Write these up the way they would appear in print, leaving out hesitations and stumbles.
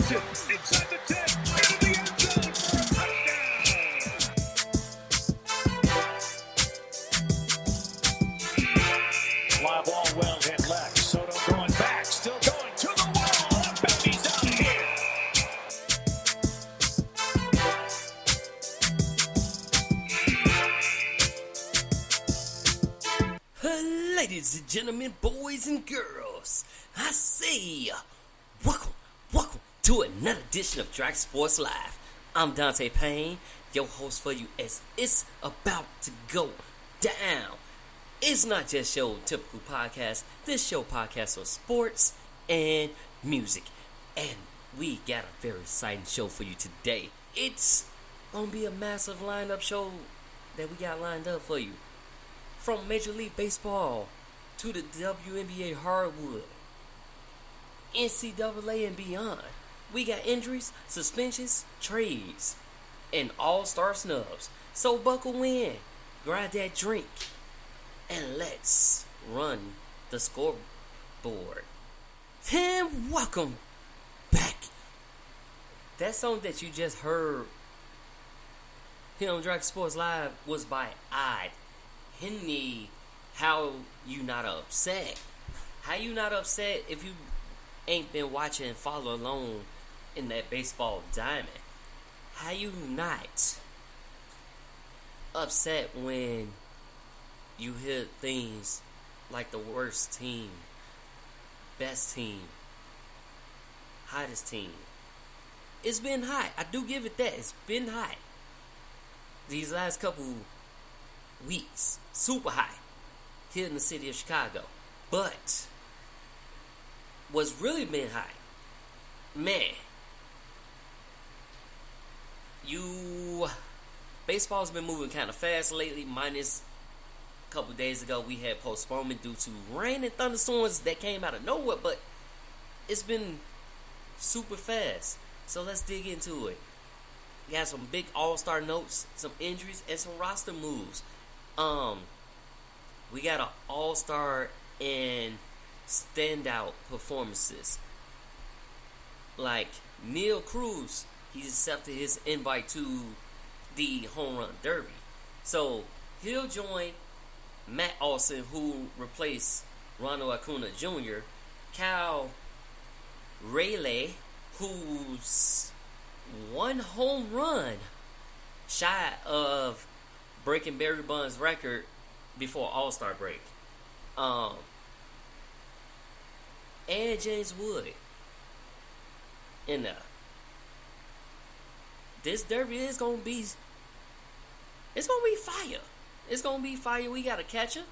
Johnson inside the 10, into the end zone for a touchdown. Fly ball well hit left. Soto going back, still going to the wall. Up and he's out of here. Ladies and gentlemen, boys and girls, I say, welcome to another edition of Drag Sports Live. I'm Dante Payne, your host for you as it's about to go down. It's not just your typical podcast. This show podcasts on sports and music. And we got a very exciting show for you today. It's going to be a massive lineup show that we got lined up for you. From Major League Baseball to the WNBA hardwood, NCAA and beyond. We got injuries, suspensions, trades, and all-star snubs. So buckle in, grab that drink, and let's run the scoreboard. And welcome back. That song that you just heard here on Drag Sports Live was by Henny. How you not upset? How you not upset if you ain't been watching and follow along in that baseball diamond? How you not upset when you hear things like the worst team, best team, hottest team? It's been hot. I do give it that. It's been hot. These last couple weeks, super high here in the city of Chicago. But what's really been high, man, baseball's been moving kind of fast lately. Minus a couple days ago, we had postponement due to rain and thunderstorms that came out of nowhere. But it's been super fast. So let's dig into it. We got some big all-star notes, some injuries, and some roster moves. We got an all-star and standout performances. Like Neil Cruz, he accepted his invite to the Home Run Derby. So he'll join Matt Olson, who replaced Ronald Acuna Jr., Kyle Raleigh, who's one home run shy of breaking Barry Bonds' record before All-Star break. And James Wood. And this derby is gonna be fire. It's gonna be fire. We got a catcher,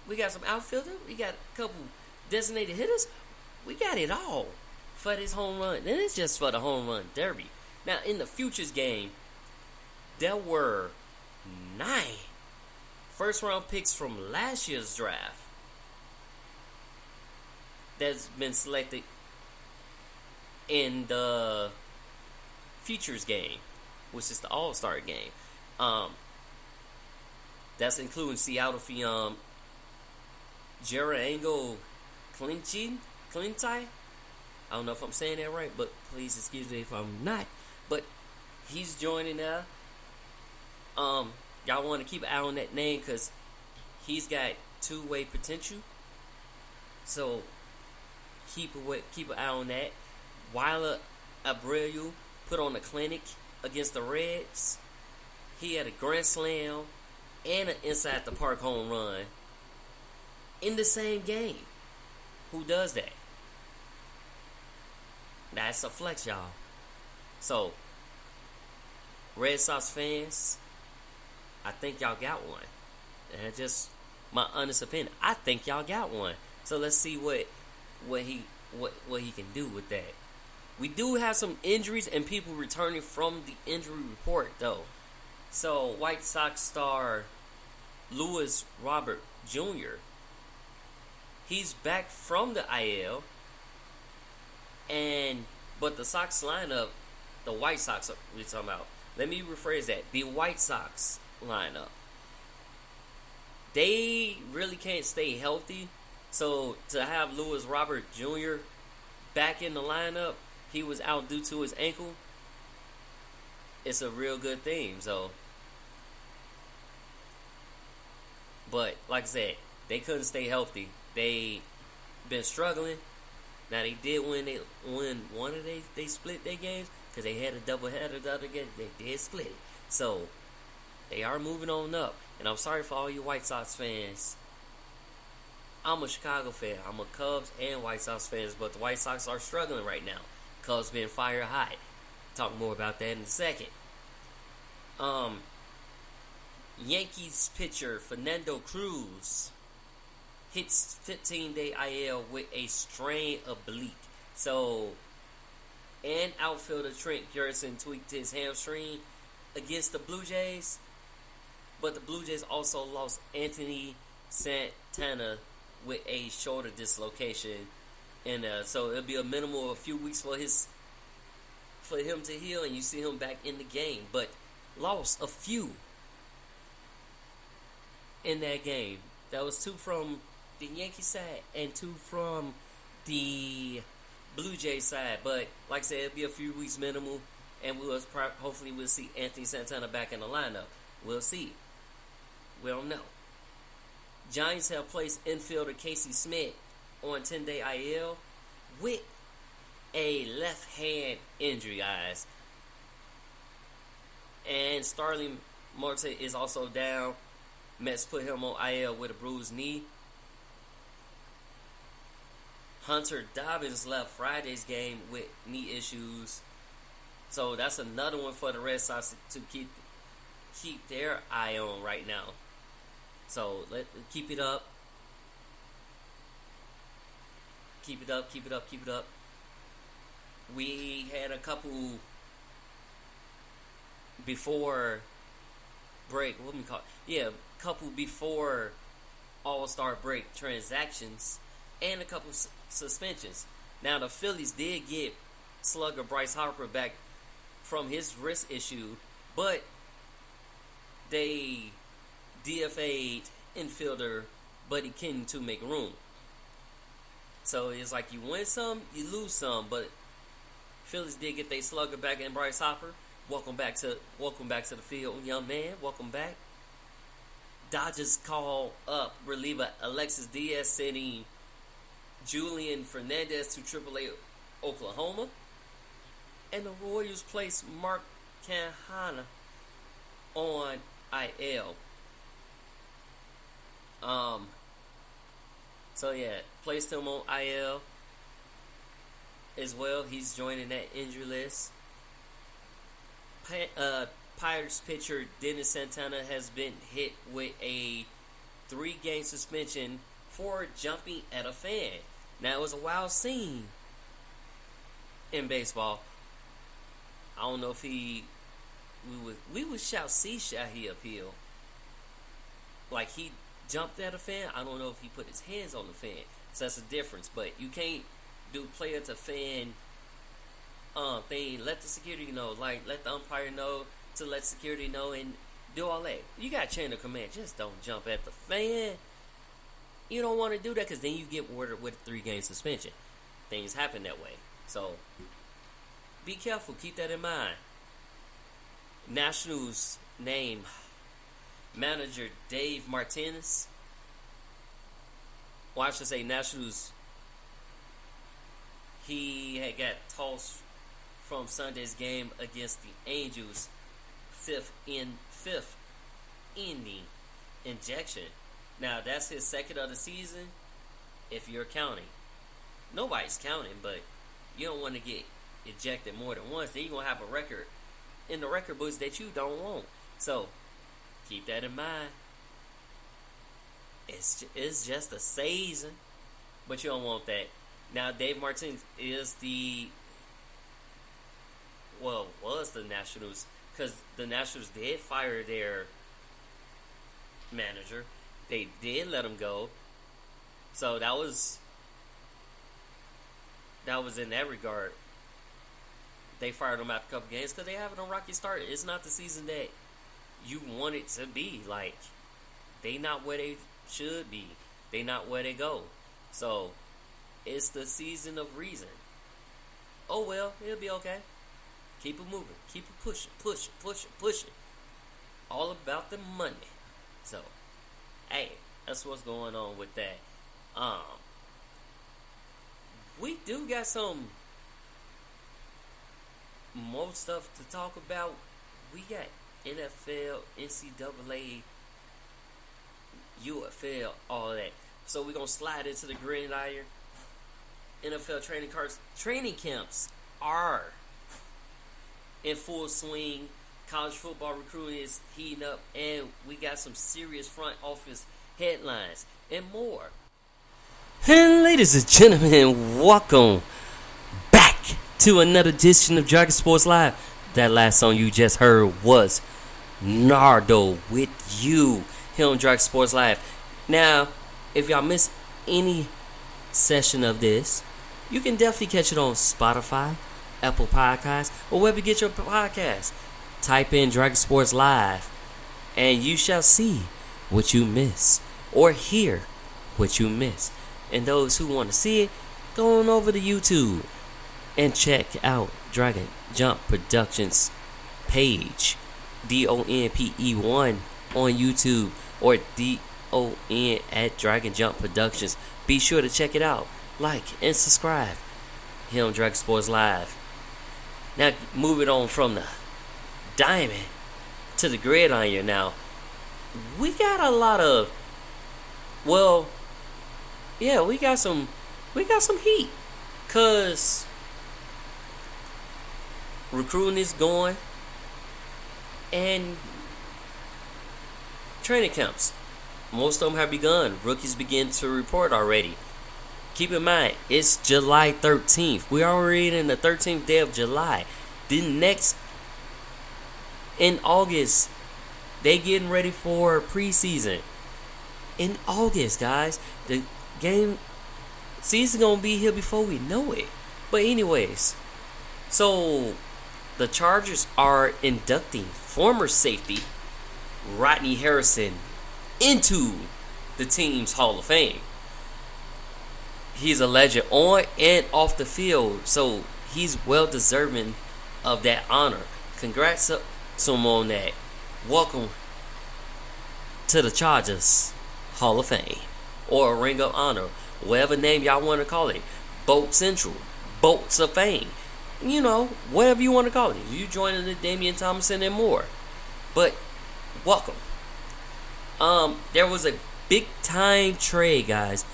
we got some outfielder, we got a couple designated hitters. We got it all for this home run. And it's just for the home run derby. Now in the futures game, there were 9 first-round picks from last year's draft that's been selected in the futures game, which is the All-Star game. That's including Seattle Fiam, Jeraango Clinty. I don't know if I'm saying that right, but please excuse me if I'm not. But he's joining now. Y'all want to keep an eye on that name because he's got two-way potential. So keep an eye on that. Wyler Abreu put on a clinic against the Reds. He had a grand slam and an inside the park home run in the same game. Who does that? That's a flex, y'all. So Red Sox fans, I think y'all got one. And that's just my honest opinion. I think y'all got one. So let's see what he can do with that. We do have some injuries and people returning from the injury report though. So White Sox star Luis Robert Jr., he's back from the IL, but the Sox lineup, the White Sox we're talking about. Let me rephrase that. The White Sox lineup, they really can't stay healthy. So to have Luis Robert Jr. back in the lineup, he was out due to his ankle, it's a real good thing. So, but like I said, they couldn't stay healthy. They been struggling. Now they did win one of they split their games because they had a doubleheader the other game. They did split it. So they are moving on up. And I'm sorry for all you White Sox fans. I'm a Chicago fan. I'm a Cubs and White Sox fans, but the White Sox are struggling right now. Cubs been fire hot. Talk more about that in a second. Yankees pitcher Fernando Cruz hits 15-day IL with a strained oblique. So, and outfielder Trent Garrison tweaked his hamstring against the Blue Jays. But the Blue Jays also lost Anthony Santana with a shoulder dislocation. And so it'll be a minimum of a few weeks for him to heal, and you see him back in the game. But lost a few in that game. That was 2 from the Yankee side and 2 from the Blue Jays side. But like I said, it'll be a few weeks minimal, and hopefully we'll see Anthony Santana back in the lineup. We'll see. We don't know. Giants have placed infielder Casey Smith on 10-day IL with a left hand injury, guys. And Starling Marte is also down. Mets put him on IL with a bruised knee. Hunter Dobbins left Friday's game with knee issues. So that's another one for the Red Sox to keep their eye on right now. So keep it up. Keep it up, keep it up, keep it up. We had a couple before break, what do we call it? Yeah, a couple before All-Star break transactions and a couple suspensions. Now the Phillies did get slugger Bryce Harper back from his wrist issue, but they DFA'd infielder Buddy Kenton to make room. So it's like you win some, you lose some, but Phillies did get their slugger back in Bryce Harper. Welcome back to the field, young man. Welcome back. Dodgers call up reliever Alexis Diaz, sending Julian Fernandez to AAA Oklahoma. And the Royals place Mark Canhana on IL. So yeah, placed him on IL as well. He's joining that injury list. Pirates pitcher Dennis Santana has been hit with a 3-game suspension for jumping at a fan. Now, it was a wild scene in baseball. I don't know if we would shout, shall he appeal? Like he jumped at a fan. I don't know if he put his hands on the fan. So that's a difference. But you can't do player to fan thing. Let the security know. Like, let the umpire know to let security know and do all that. You got chain of command. Just don't jump at the fan. You don't want to do that because then you get ordered with a 3-game suspension. Things happen that way. So be careful. Keep that in mind. Nationals name manager Dave Martinez. Well, I should say Nationals. He had got tossed from Sunday's game against the Angels, fifth inning injection. Now that's his second of the season, if you're counting. Nobody's counting, but you don't want to get ejected more than once. Then you're gonna have a record in the record books that you don't want. So keep that in mind. It's just a season, but you don't want that. Now Dave Martinez is was the Nationals, because the Nationals did fire their manager. They did let him go. So that was in that regard. They fired him after a couple games because they having a rocky start. It's not the season that you want it to be. Like, they not where they should be. They not where they go. So it's the season of reason. Oh well, it'll be okay. Keep it moving. Keep it pushing. All about the money. So, hey, that's what's going on with that. We do got some more stuff to talk about. We got NFL, NCAA, UFL, all that. So we're gonna slide into the gridiron. NFL training camps are in full swing. College football recruiting is heating up, and we got some serious front office headlines and more. And ladies and gentlemen, welcome back to another edition of Dragon Sports Live. That last song you just heard was Nardo with You here on Dragon Sports Live. Now, if y'all miss any session of this, you can definitely catch it on Spotify, Apple Podcasts, or wherever you get your podcast. Type in Dragon Sports Live, and you shall see what you miss, or hear what you miss. And those who want to see it, go on over to YouTube and check out Dragon Jump Productions page, DONPE1 on YouTube, or DON at Dragon Jump Productions. Be sure to check it out, like and subscribe here on Dragon Sports Live. Now, moving on from the diamond to the gridiron. Now, we got a lot of, we got some heat, cause recruiting is going, and training camps, most of them have begun. Rookies begin to report already. Keep in mind, it's July 13th. We're already in the 13th day of July. The next, in August, they getting ready for preseason. In August, guys, the game season gonna be here before we know it. But anyways, so the Chargers are inducting former safety Rodney Harrison into the team's Hall of Fame. He's a legend on and off the field, so he's well deserving of that honor. Congrats to him on that. Welcome to the Chargers Hall of Fame, or a Ring of Honor, whatever name y'all want to call it. Boat Central, Boats of Fame, whatever you want to call it. You joining the Damian Thomason and more. But welcome. There was a big time trade, guys.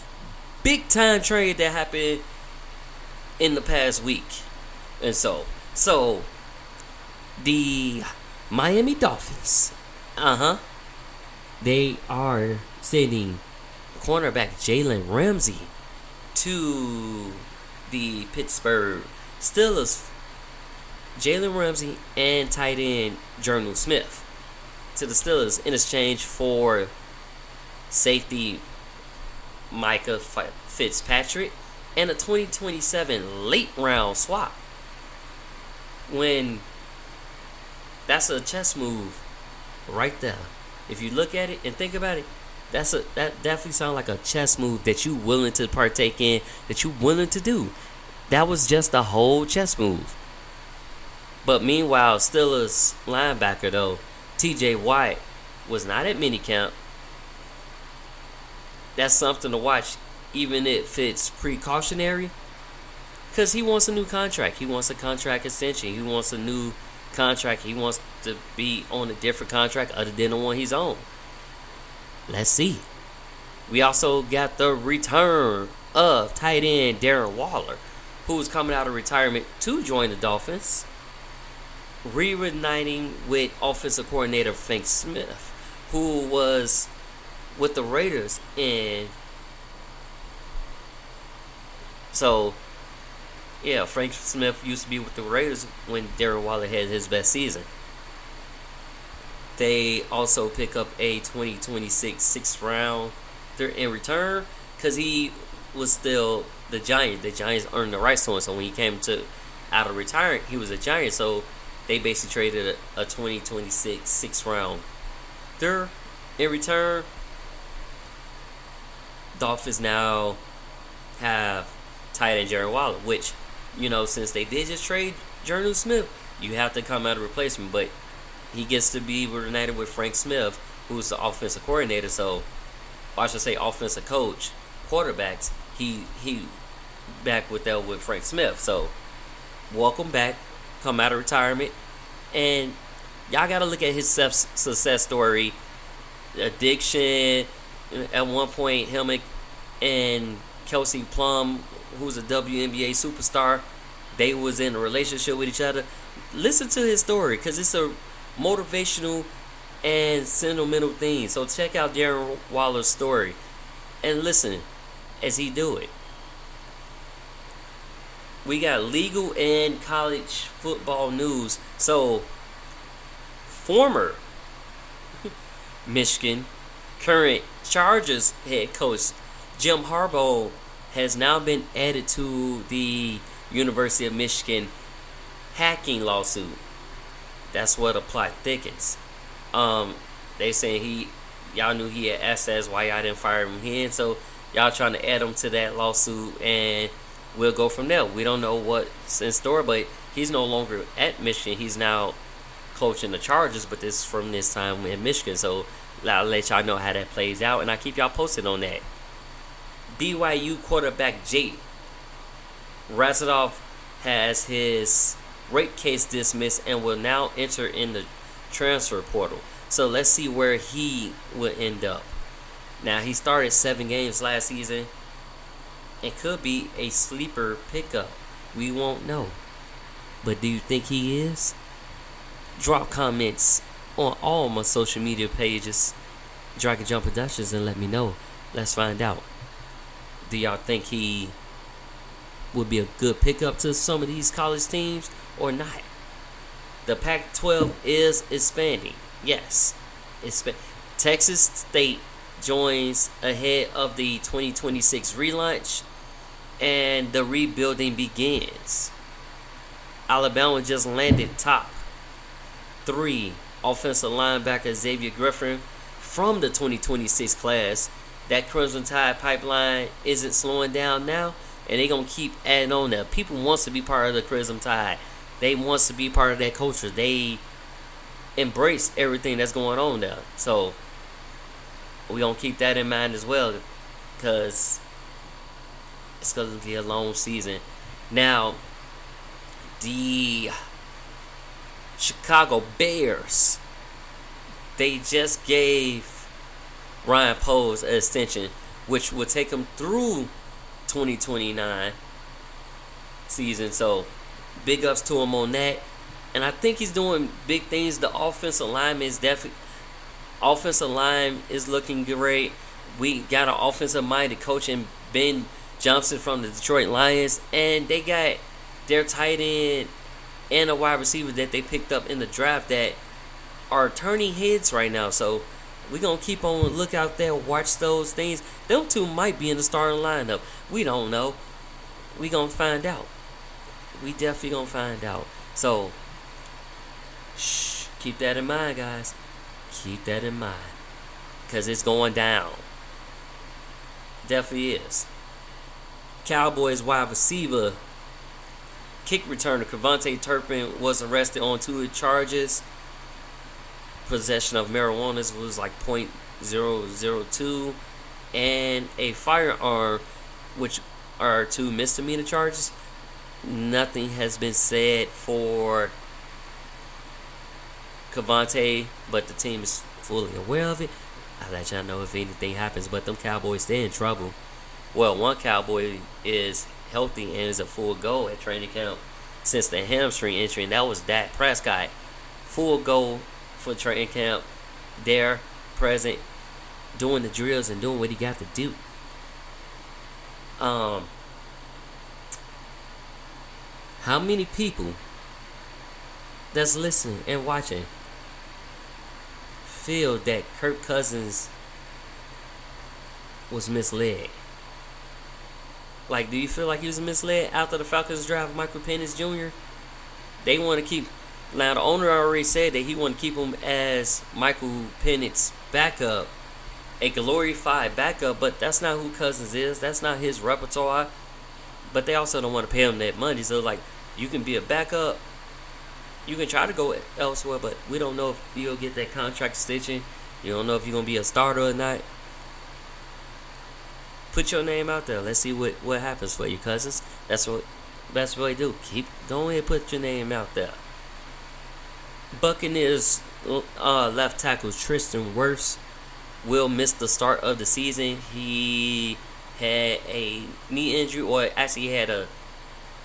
Big time trade that happened in the past week. And so the Miami Dolphins, they are sending cornerback Jalen Ramsey to the Pittsburgh Steelers. Jalen Ramsey and tight end Journal Smith to the Steelers in exchange for safety Micah Fitzpatrick and a 2027 late round swap. When that's a chess move right there. If you look at it and think about it, that definitely sounds like a chess move that you willing to partake in, that you willing to do. That was just a whole chess move. But meanwhile, Steelers linebacker though, TJ Watt, was not at minicamp. That's something to watch, even if it's precautionary, because he wants a new contract. He wants a contract extension. He wants a new contract. He wants to be on a different contract other than the one he's on. Let's see. We also got the return of tight end Darren Waller, who is coming out of retirement to join the Dolphins, reuniting with offensive coordinator Frank Smith, who was with the Raiders. And so, yeah, Frank Smith used to be with the Raiders when Darren Waller had his best season. They also pick up a 2026 6th round in return, because he was still the Giant. The Giants earned the rights to him, so when he came out of retirement, he was a Giant. So they basically traded a 2026 6th round in return. Dolphins now have tight end Darren Waller, which since they did just trade Journal Smith, you have to come out a replacement. But he gets to be reunited with Frank Smith, who's the offensive coordinator. So, or I should say, offensive coach, quarterbacks. He back with Frank Smith. So, welcome back. Come out of retirement, and y'all got to look at his success story. Addiction. At one point, him and Kelsey Plum, who's a WNBA superstar, they was in a relationship with each other. Listen to his story, because it's a motivational and sentimental thing. So check out Darren Waller's story and listen as he do it. We got legal and college football news. So, former Michigan, current Chargers head coach Jim Harbaugh has now been added to the University of Michigan hacking lawsuit. That's what the plot thickens. They saying y'all knew he had assets, why y'all didn't fire him in, so y'all trying to add him to that lawsuit, and we'll go from there. We don't know what's in store, but he's no longer at Michigan. He's now coaching the Chargers, but this is from this time in Michigan, so I'll let y'all know how that plays out, and I'll keep y'all posted on that. BYU quarterback Jake Razadov has his rape case dismissed and will now enter in the transfer portal. So let's see where he will end up. Now, he started 7 games last season. It could be a sleeper pickup. We won't know. But do you think he is? Drop comments on all my social media pages, Dragon Jump Productions, and let me know. Let's find out. Do y'all think he would be a good pickup to some of these college teams or not? The Pac-12 is expanding. Yes. Texas State joins ahead of the 2026 relaunch, and the rebuilding begins. Alabama just landed top 3 offensive linebacker Xavier Griffin from the 2026 class. That Crimson Tide pipeline isn't slowing down now, and they're going to keep adding on there. People want to be part of the Crimson Tide. They want to be part of that culture. They embrace everything that's going on there. So, we're going to keep that in mind as well, because it's going to be a long season. Now, the Chicago Bears, they just gave Ryan Poles an extension, which will take him through 2029 season. So, big ups to him on that. And I think he's doing big things. The offensive line is looking great. We got an offensive-minded coach in Ben Johnson from the Detroit Lions, and they got their tight end and a wide receiver that they picked up in the draft that are turning heads right now. So we're going to keep on look out there, watch those things. Them two might be in the starting lineup. We don't know. We going to find out. We definitely going to find out. So, keep that in mind, guys. Keep that in mind. Because it's going down. Definitely is. Cowboys wide receiver, kick returner Kevontae Turpin was arrested on 2 charges. Possession of marijuana was like .002, and a firearm, which are 2 misdemeanor charges. Nothing has been said for Kevontae, but the team is fully aware of it. I'll let y'all know if anything happens, but them Cowboys, they're in trouble. Well, one Cowboy is healthy and is a full go at training camp since the hamstring injury, and that was Dak Prescott. Full go for training camp, there, present, doing the drills and doing what he got to do. How many people that's listening and watching feel that Kirk Cousins was misled? Like, do you feel like he was misled after the Falcons draft Michael Penix Jr.? They want to keep. Now, the owner already said that he want to keep him as Michael Penix backup, a glorified backup, but that's not who Cousins is. That's not his repertoire. but they also don't want to pay him that money. So like, you can be a backup. You can try to go elsewhere, but we don't know if you'll get that contract extension. You don't know if you're gonna be a starter or not. Put your name out there. Let's see what happens for you, cousins. That's what they do. Go ahead, put your name out there. Buccaneers left tackle Tristan Wirfs will miss the start of the season. He had a knee injury, or actually had a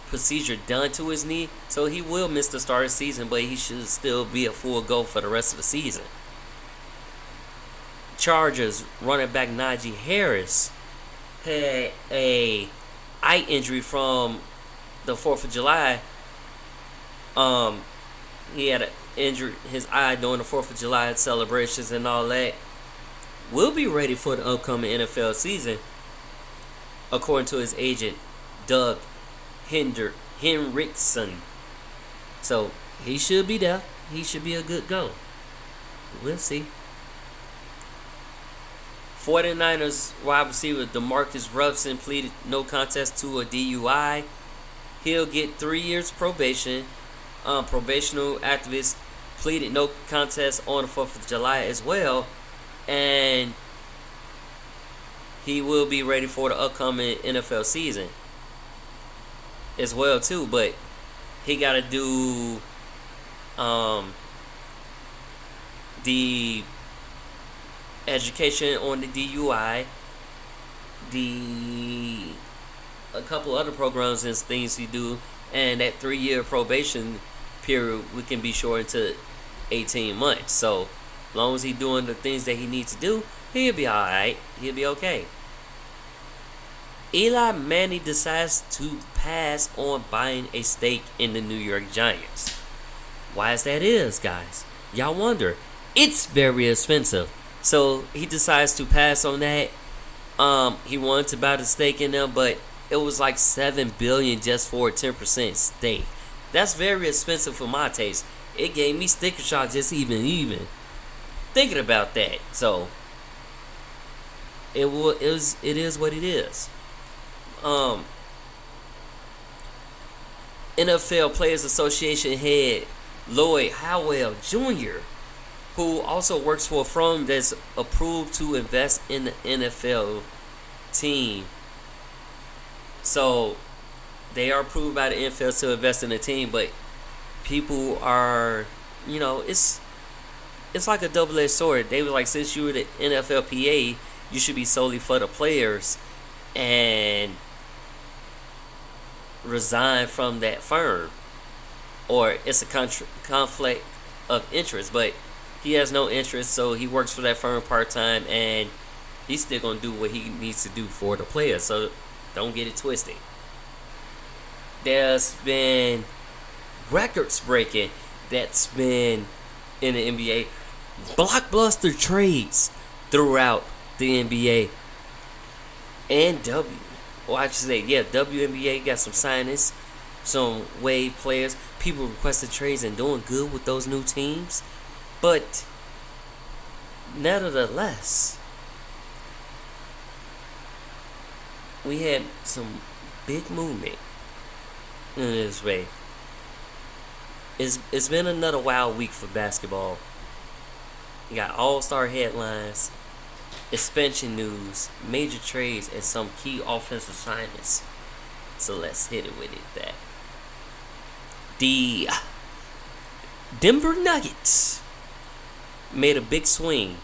procedure done to his knee, so he will miss the start of the season, but he should still be a full go for the rest of the season. Chargers running back Najee Harris had a eye injury from the 4th of July. He had injured his eye during the 4th of July celebrations and all that. Will be ready for the upcoming NFL season, according to his agent, Doug Henriksen. So he should be there. He should be a good go. We'll see. 49ers wide receiver DeMarcus Robinson pleaded no contest to a DUI. He'll get 3 years probation. Probational activist pleaded no contest on the 4th of July as well. And he will be ready for the upcoming NFL season as well too. But he got to do the education on the DUI, a couple other programs and things he do, and that 3-year probation period we can be shortened to 18 months. So as long as he's doing the things that he needs to do, he'll be alright. He'll be okay. Eli Manning decides to pass on buying a stake in the New York Giants. Why is that guys? Y'all wonder. It's very expensive. So he decides to pass on that. He wanted to buy the stake in them, but it was like $7 billion just for a 10% stake. That's very expensive for my taste. It gave me sticker shock just even thinking about that. So it is what it is. NFL Players Association head Lloyd Howell Jr., who also works for a firm that's approved to invest in the NFL team. So they are approved by the NFL to invest in the team, but people are, it's like a double-edged sword. They were like, since you were the NFLPA, you should be solely for the players and resign from that firm, or it's a conflict of interest. But he has no interest, so he works for that firm part-time, and he's still going to do what he needs to do for the players. So don't get it twisted. There's been records breaking that's been in the NBA. Blockbuster trades throughout the NBA and WNBA got some signings, some wave players. People requested trades and doing good with those new teams. But nevertheless, we had some big movement in this way. It's been another wild week for basketball. You got all-star headlines, expansion news, major trades, and some key offensive assignments. So let's hit it with that. The Denver Nuggets made a big swing,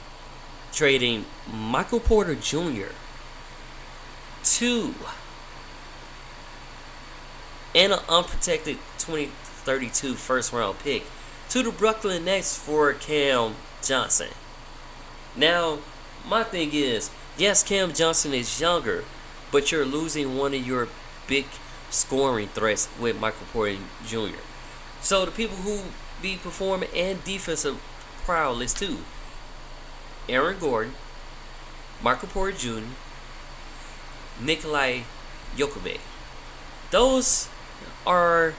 trading Michael Porter Jr. to and an unprotected 2032 first round pick to the Brooklyn Nets for Cam Johnson. Now, my thing is, yes, Cam Johnson is younger, but you're losing one of your big scoring threats with Michael Porter Jr. So the people who be performing and defensive prowess too: Aaron Gordon, Michael Porter Jr., Nikolai Jokovic. Those are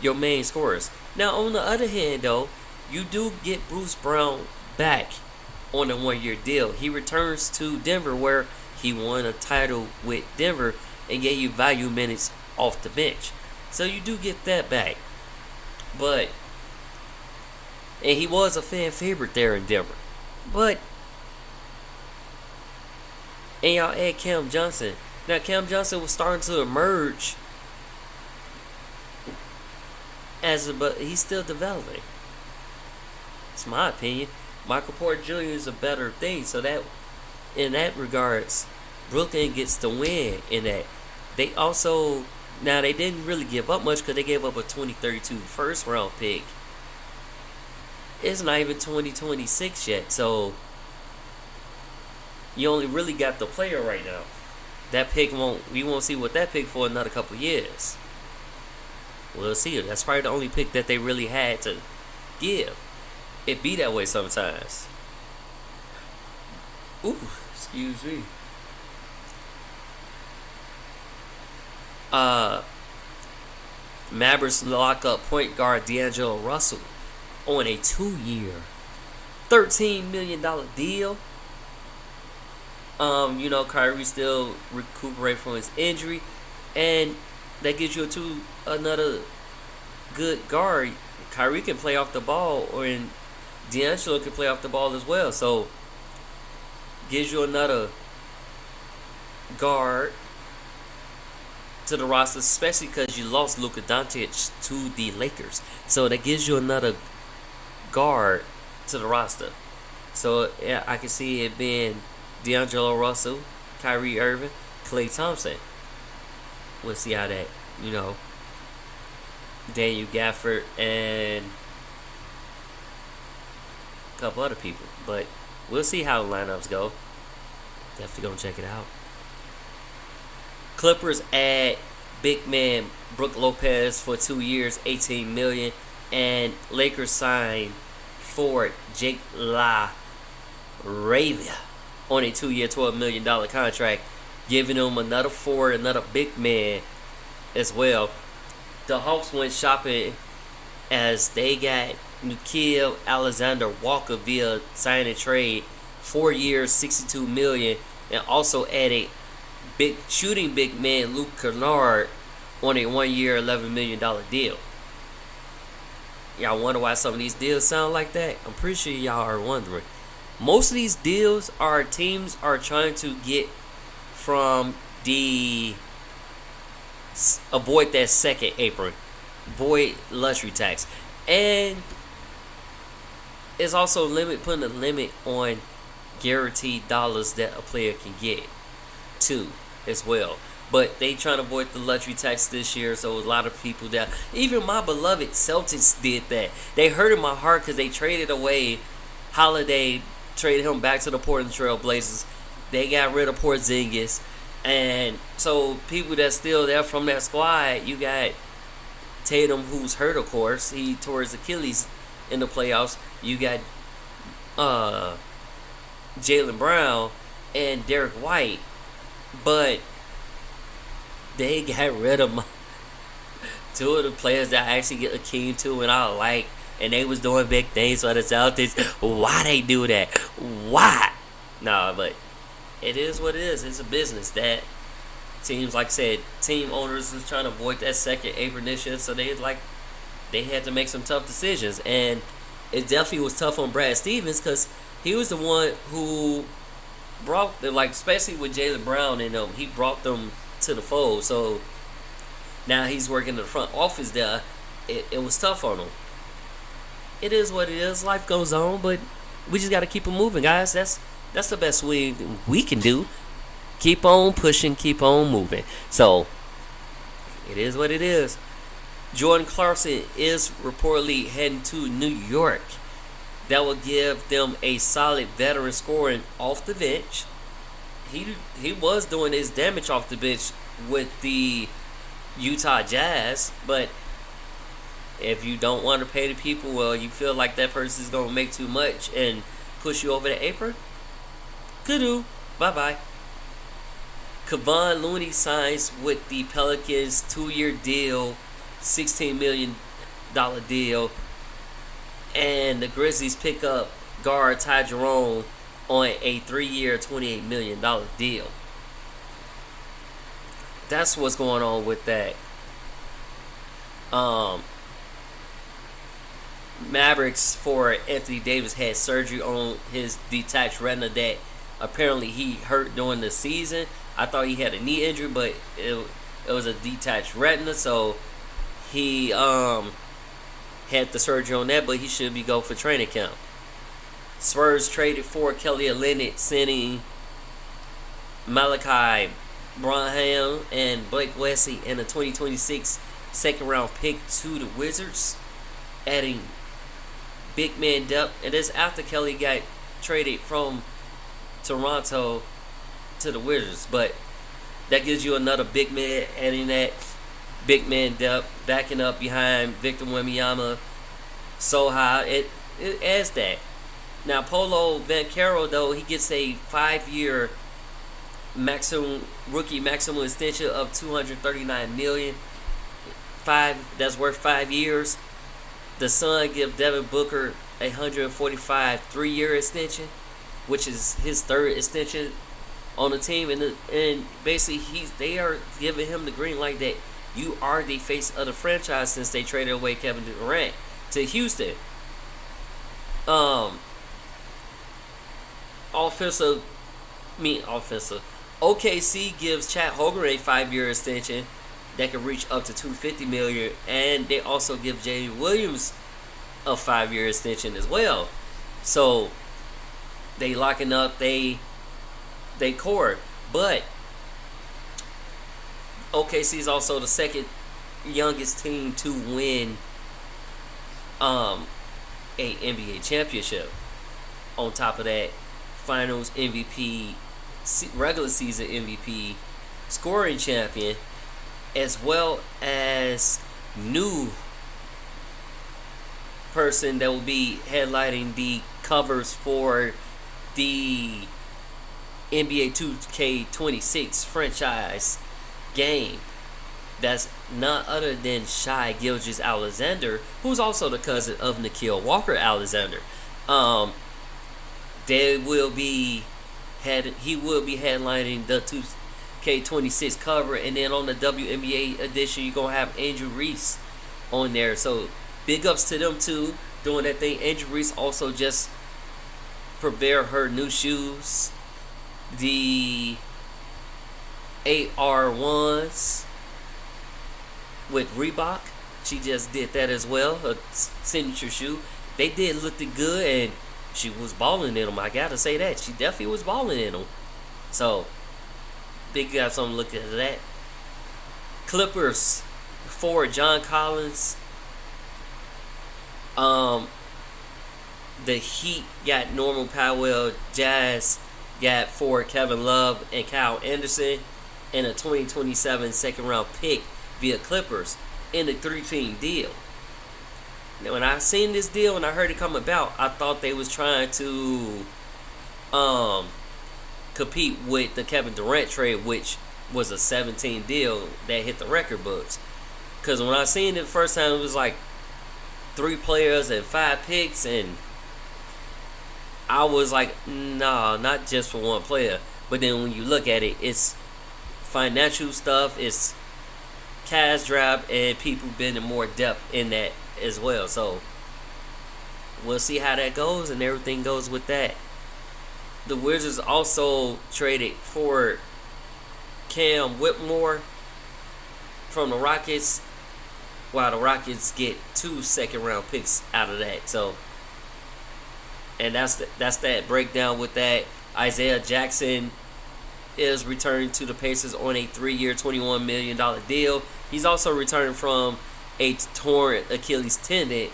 your main scorers. Now, on the other hand, though, you do get Bruce Brown back on a 1-year deal. He returns to Denver, where he won a title with Denver and gave you value minutes off the bench. So you do get that back. And he was a fan favorite there in Denver. And y'all add Cam Johnson. Now Cam Johnson was starting to emerge but he's still developing. It's my opinion. Michael Porter Jr. is a better thing. So that, in that regards, Brooklyn gets the win in that. They also, now they didn't really give up much because they gave up a 2032 first round pick. It's not even 2026 yet, so you only really got the player right now. That pick we won't see what that pick for another couple years. We'll see. That's probably the only pick that they really had to give. It be that way sometimes. Ooh, excuse me. Mavericks lock up point guard D'Angelo Russell on a 2-year, $13 million deal. Kyrie still recuperating from his injury, and that gives you another good guard. Kyrie can play off the ball, and D'Angelo can play off the ball as well. So, gives you another guard to the roster, especially because you lost Luka Doncic to the Lakers. So that gives you another guard to the roster. So yeah, I can see it being D'Angelo Russell, Kyrie Irving, Klay Thompson. We'll see how that, Daniel Gafford and a couple other people. But we'll see how the lineups go. Definitely gonna check it out. Clippers add big man Brook Lopez for 2 years, $18 million, and Lakers sign forward Jake LaRavia on a 2-year, $12 million contract, giving him another forward, another big man as well. The Hawks went shopping as they got Nickeil Alexander-Walker via sign and trade, 4 years, $62 million, and also added shooting big man Luke Kennard on a 1-year, $11 million deal. Y'all wonder why some of these deals sound like that? I'm pretty sure y'all are wondering. Most of these deals are teams are trying to get from avoid that second apron, avoid luxury tax, and it's also putting a limit on guaranteed dollars that a player can get too as well. But they trying to avoid the luxury tax this year, so a lot of people that, even my beloved Celtics did that. They hurt in my heart because they traded away Holiday, traded him back to the Portland Trail Blazers. They got rid of Porzingis, and so people that's still there from that squad, you got Tatum, who's hurt, of course. He tore his Achilles in the playoffs. You got Jaylen Brown and Derek White, but they got rid of two of the players that I actually get a keen to and I like, and they was doing big things for the Celtics. Why they do that? Why? Nah, but it is what it is. It's a business that teams, like I said, team owners is trying to avoid that second apron this year, so they had to make some tough decisions, and it definitely was tough on Brad Stevens because he was the one who brought them, like especially with Jaylen Brown and he brought them to the fold. So now he's working in the front office there. It was tough on him. It is what it is. Life goes on, but we just got to keep it moving, guys. That's the best we can do. Keep on pushing, keep on moving. So it is what it is. Jordan Clarkson is reportedly heading to New York. That will give them a solid veteran scoring off the bench. He was doing his damage off the bench with the Utah Jazz, but if you don't want to pay the people, well, you feel like that person is going to make too much and push you over the apron, kudu, bye-bye. Kevon Looney signs with the Pelicans, 2-year deal, $16 million deal, and the Grizzlies pick up guard Ty Jerome on a 3-year, $28 million deal. That's what's going on with that. Um, Mavericks for Anthony Davis had surgery on his detached retina that apparently he hurt during the season. I thought he had a knee injury, but it was a detached retina, so he had the surgery on that, but he should be go for training camp. Spurs traded for Kelly Olynyk, sending Malachi Branham and Blake Wesley and a 2026 second round pick to the Wizards, adding big man depth. And this after Kelly got traded from Toronto to the Wizards, but that gives you another big man, adding that big man depth, backing up behind Victor Wembanyama so high. It adds that. Now Polo Banchero, though, he gets a 5-year rookie maximum extension of $239 million. That's worth 5 years. The Sun give Devin Booker a $145 3-year extension, which is his third extension on the team, and basically they are giving him the green light that you are the face of the franchise since they traded away Kevin Durant to Houston. Offensive. OKC gives Chet Holmgren a 5-year extension that can reach up to $250 million, and they also give Jay Williams a 5-year extension as well. So they locking up they core, but OKC is also the second youngest team to win a NBA championship. On top of that, Finals MVP, regular season MVP, scoring champion, as well as new person that will be headlining the covers for the NBA 2K26 franchise game. That's none other than Shai Gilgeous-Alexander, who's also the cousin of Nickeil Walker-Alexander. He will be headlining the 2K26 cover, and then on the WNBA edition, you're gonna have Angel Reese on there. So big ups to them too, doing that thing. Angel Reese also just prepared her new shoes, the AR1s with Reebok. She just did that as well, her signature shoe. They did look good, and she was balling in them. I gotta say that. She definitely was balling in them. So, big got something to look at that. Clippers for John Collins. The Heat got Norman Powell. Jazz got for Kevin Love and Kyle Anderson, and a 2027 second round pick via Clippers in the 3-team deal. Now, when I seen this deal and I heard it come about, I thought they was trying to compete with the Kevin Durant trade, which was a 17 deal that hit the record books. Because when I seen it the first time, it was like 3 players and 5 picks, and I was like, nah, not just for one player. But then when you look at it, it's financial stuff, it's cash drop, and people been in more depth in that as well. So we'll see how that goes, and everything goes with that. The Wizards also traded for Cam Whitmore from the Rockets, while the Rockets get 2 second round picks out of that. So, and that's that breakdown with that. Isaiah Jackson is returning to the Pacers on a 3-year, $21 million deal. He's also returning from a torn Achilles tendon,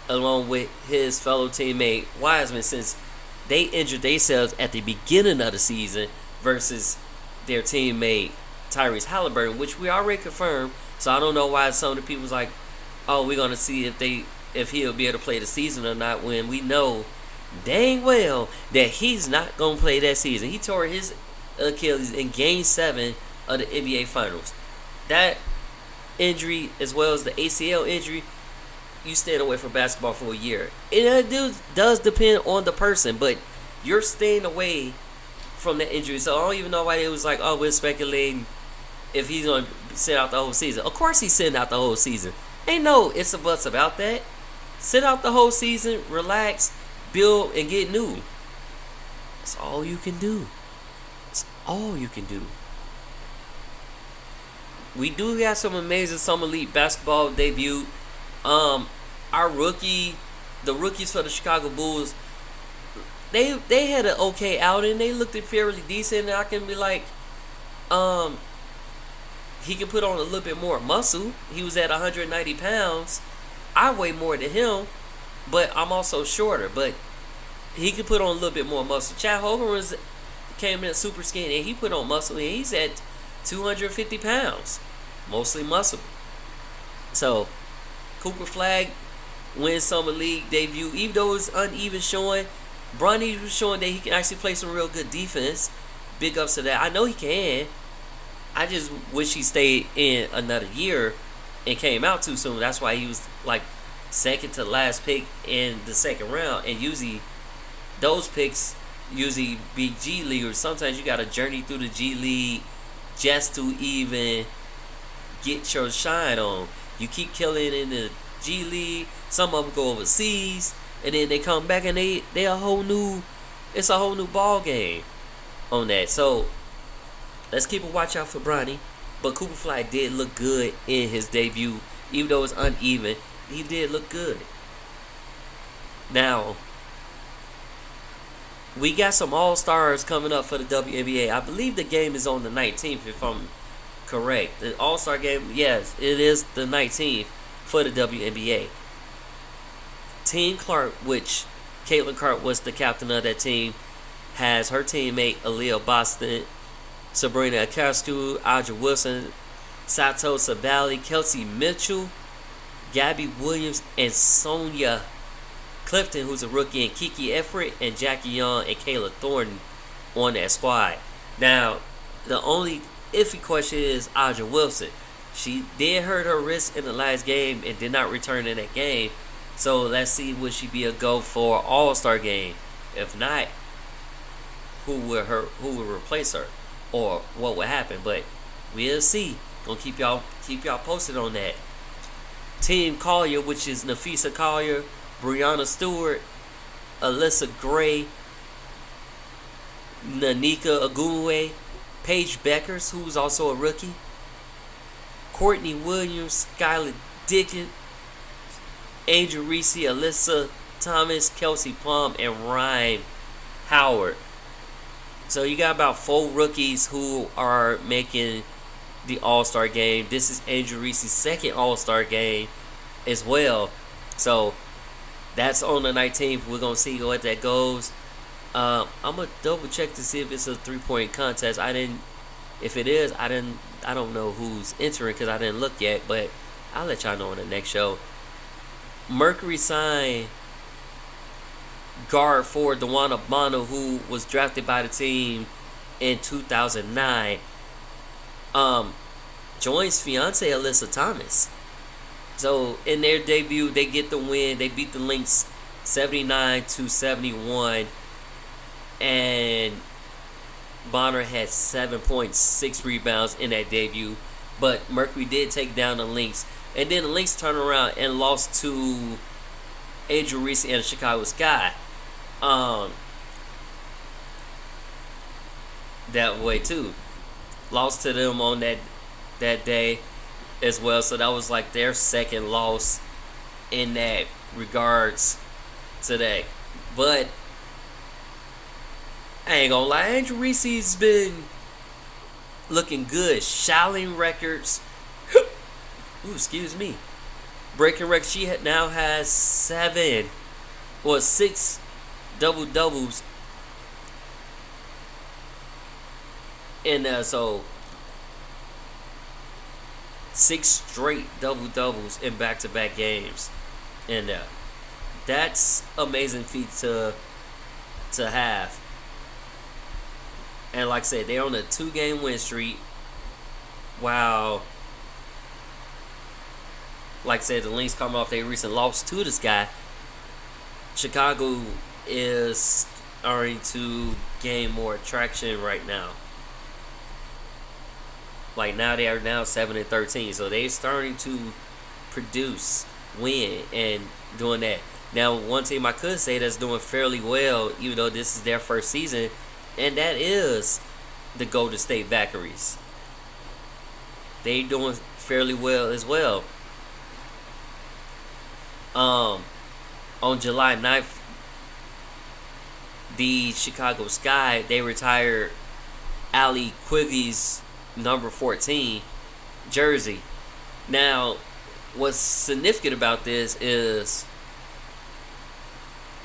along with his fellow teammate Wiseman, since they injured themselves at the beginning of the season versus their teammate Tyrese Halliburton, which we already confirmed. So I don't know why some of the people's like, oh, we're gonna see if he'll be able to play the season or not, when we know dang well that he's not gonna play that season. He tore his Achilles in Game 7 of the NBA Finals. That injury, as well as the ACL injury, you staying away from basketball for a year. It does depend on the person, but you're staying away from that injury. So I don't even know why it was like, oh, we're speculating if he's going to sit out the whole season. Of course he's sitting out the whole season. Ain't no ifs or buts about that. Sit out the whole season, relax, build, and get new. That's all you can do. That's all you can do. We do got some amazing summer league basketball debut. Our the rookies for the Chicago Bulls, they had an okay outing. They looked fairly decent. And I can be like, he can put on a little bit more muscle. He was at 190 pounds. I weigh more than him, but I'm also shorter. But he could put on a little bit more muscle. Chad Hogan came in super skinny, and he put on muscle, and he's at 250 pounds, mostly muscle. So, Cooper Flag wins Summer League debut. Even though it's uneven showing, Bronny was showing that he can actually play some real good defense. Big ups to that. I know he can. I just wish he stayed in another year and came out too soon. That's why he was like second to last pick in the second round. And usually those picks usually be G Leaguers. Sometimes you got to journey through the G League just to even get your shine on. You keep killing in the G League. Some of them go overseas, and then they come back and it's a whole new ball game on that. So let's keep a watch out for Bronny. But Cooper Flag did look good in his debut, even though it's uneven. He did look good. Now, we got some All-Stars coming up for the WNBA. I believe the game is on the 19th, if I'm correct. The All-Star game, yes, it is the 19th for the WNBA. Team Clark, which Caitlin Clark was the captain of that team, has her teammate Aaliyah Boston, Sabrina Akastu, Audra Wilson, Sato Sabali, Kelsey Mitchell, Gabby Williams, and Sonia Clifton, who's a rookie, and Kiki Everett, and Jackie Young, and Kayla Thornton on that squad. Now, the only iffy question is Audra Wilson. She did hurt her wrist in the last game and did not return in that game. So let's see, will she be a go for All-Star game? If not, who will replace her, or what will happen? But we'll see. Gonna keep y'all posted on that. Team Collier, which is Nafisa Collier, Brianna Stewart, Alyssa Gray, Nanika Agunwe, Paige Beckers, who's also a rookie, Courtney Williams, Skylar Dickens, Angel Reese, Alyssa Thomas, Kelsey Plum, and Ryan Howard. So you got about 4 rookies who are making the All-Star game. This is Angel Reese's second All-Star game as well. So that's on the 19th. We're going to see what that goes. I'm going to double check to see if it's a 3-point contest. If it is, I don't know who's entering because I didn't look yet, but I'll let y'all know on the next show. Mercury signed guard forward Dewana Bono, who was drafted by the team in 2009. Joins fiance Alyssa Thomas. So in their debut, they get the win. They beat the Lynx 79-71, and Bonner had 7 points, 6 rebounds in that debut. But Mercury did take down the Lynx. And then the Lynx turned around and lost to Angel Reese and Chicago Sky. That way too. Lost to them on that day as well. So that was like their second loss in that regards today. But I ain't gonna lie, Angel Reese's been looking good. Shouting records. Ooh, excuse me. Breaking records. She now has 6 double-doubles. And so 6 straight double-doubles in back-to-back games. And that's amazing feat to have. And like I said, they're on a 2-game win streak. Wow. Like I said, the Lynx coming off their recent loss to this guy. Chicago is starting to gain more traction right now. Like now they are now 7-13, so they're starting to produce, win, and doing that. Now, one team I could say that's doing fairly well, even though this is their first season, and that is the Golden State Valkyries. They doing fairly well as well. On July 9th, the Chicago Sky, they retired Allie Quigley's number 14 jersey. Now, what's significant about this is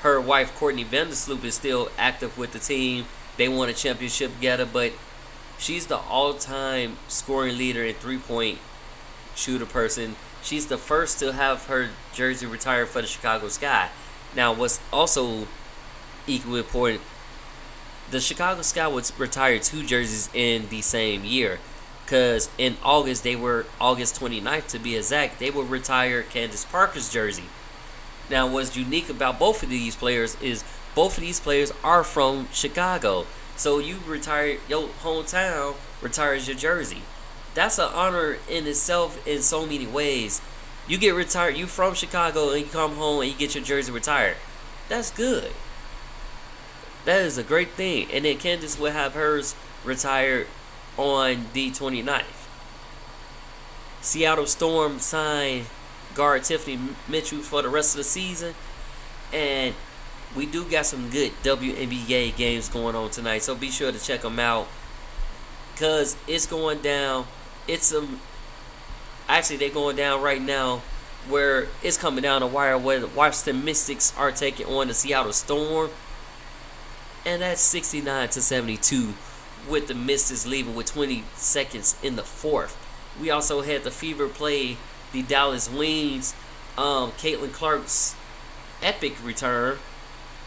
her wife, Courtney Vandersloot, is still active with the team. They won a championship together, but she's the all-time scoring leader and three-point shooter person. She's the first to have her jersey retired for the Chicago Sky. Now, what's also equally important, the Chicago Sky would retire 2 jerseys in the same year. Because in August, August 29th to be exact, they would retire Candace Parker's jersey. Now, what's unique about both of these players is both of these players are from Chicago. So you retire, your hometown retires your jersey. That's an honor in itself in so many ways. You get retired, you from Chicago, and you come home and you get your jersey retired. That's good. That is a great thing. And then Candace will have hers retired on the 29th. Seattle Storm signed guard Tiffany Mitchell for the rest of the season. And we do got some good WNBA games going on tonight. So be sure to check them out. Because it's going down. Actually, they're going down right now, where it's coming down the wire where the Washington Mystics are taking on the Seattle Storm. And that's 69-72 with the Mystics leaving with 20 seconds in the fourth. We also had the Fever play the Dallas Wings. Caitlin Clark's epic return,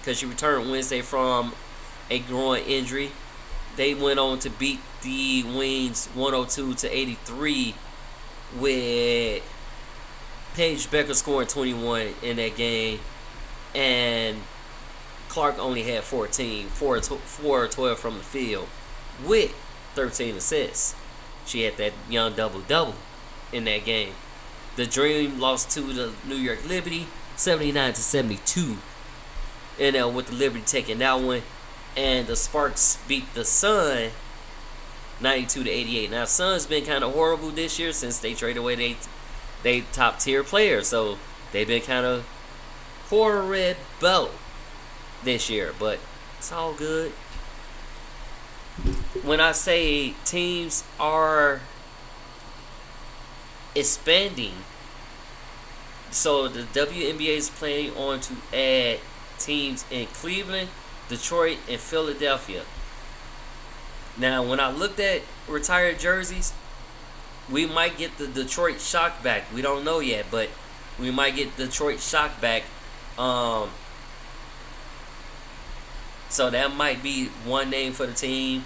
because she returned Wednesday from a groin injury. They went on to beat the Wings 102-83 with Paige Becker scoring 21 in that game, and Clark only had 14, 4 or 12 from the field with 13 assists. She had that young double-double in that game. The Dream lost to the New York Liberty 79-72, and with the Liberty taking that one. And the Sparks beat the Sun 92-88. Now, Sun's been kind of horrible this year since they traded away they top tier players. So they've been kind of horrible this year, but it's all good. When I say teams are expanding, so the WNBA is planning on to add teams in Cleveland, Detroit, and Philadelphia. Now, when I looked at retired jerseys, we might get the Detroit Shock back. We don't know yet, but we might get Detroit Shock back. So that might be one name for the team.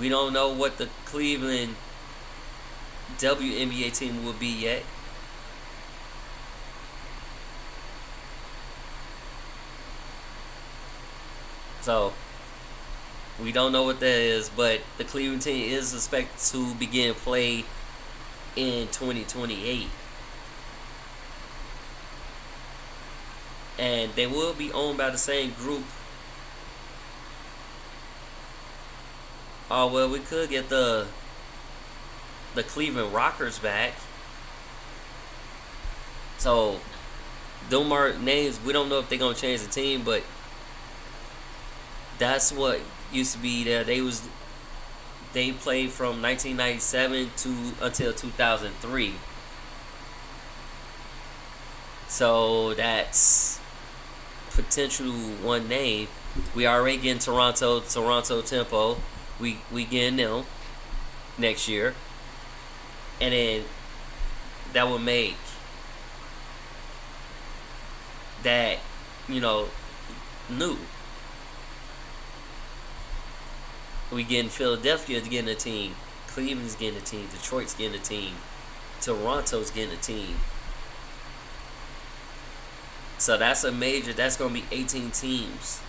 We don't know what the Cleveland WNBA team will be yet. So, we don't know what that is, but the Cleveland team is expected to begin play in 2028. And they will be owned by the same group. Oh, well, we could get the Cleveland Rockers back. So, them are names. We don't know if they're going to change the team, but that's what used to be there. They played from 1997 until 2003. So that's potential one name. We already getting Toronto Tempo. We getting them next year, and then that would make that new. We getting Philadelphia getting a team, Cleveland's getting a team, Detroit's getting a team, Toronto's getting a team. So that's a major. That's gonna be 18 teams.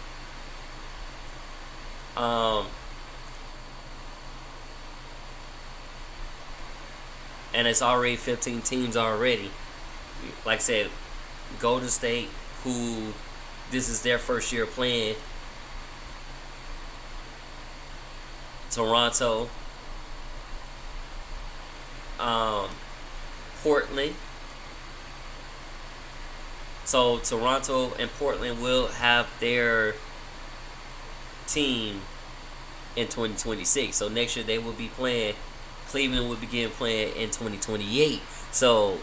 and it's already 15 teams already. Like I said, Golden State, who this is their first year playing. Toronto, Portland. So Toronto and Portland will have their team in 2026. So next year they will be playing. Cleveland will begin playing in 2028. So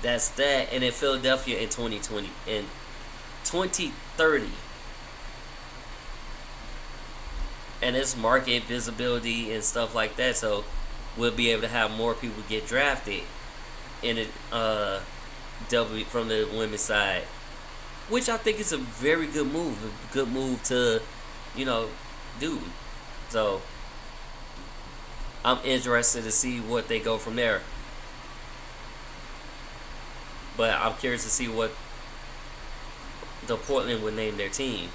that's that. And then Philadelphia in 2030. And it's market visibility and stuff like that. So we'll be able to have more people get drafted in it from the women's side, which I think is a very good move. A good move to, do. So I'm interested to see what they go from there. But I'm curious to see what the Portland would name their team.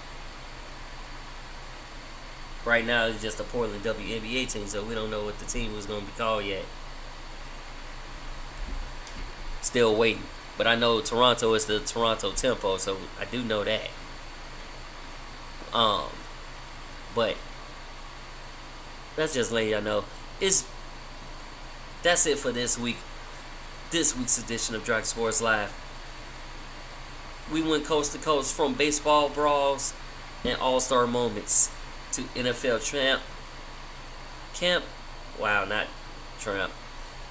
Right now it's just the Portland WNBA team, so we don't know what the team was going to be called yet. Still waiting. But I know Toronto is the Toronto Tempo, so I do know that. But that's just letting y'all know. That's it for this week. This week's edition of Dragon Sports Live. We went coast to coast from baseball brawls and all-star moments to NFL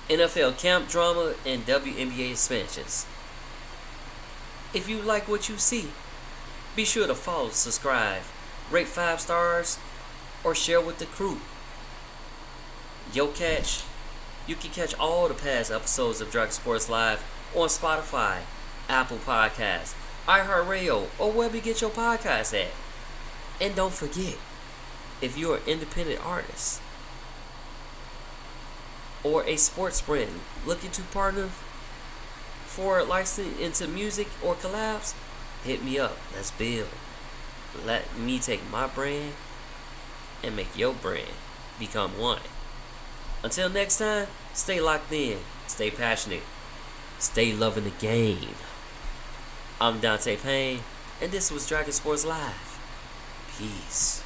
NFL camp drama and WNBA expansions. If you like what you see, be sure to follow, subscribe, rate 5 stars, or share with the crew. You can catch all the past episodes of Dragon Sports Live on Spotify, Apple Podcasts, iHeartRadio, or wherever you get your podcasts at. And don't forget, if you're an independent artist or a sports brand looking to partner for licensing into music or collabs, hit me up. Let's build. Let me take my brand and make your brand become one. Until next time, stay locked in, stay passionate, stay loving the game. I'm Dante Payne, and this was Dragon Sports Live. Peace.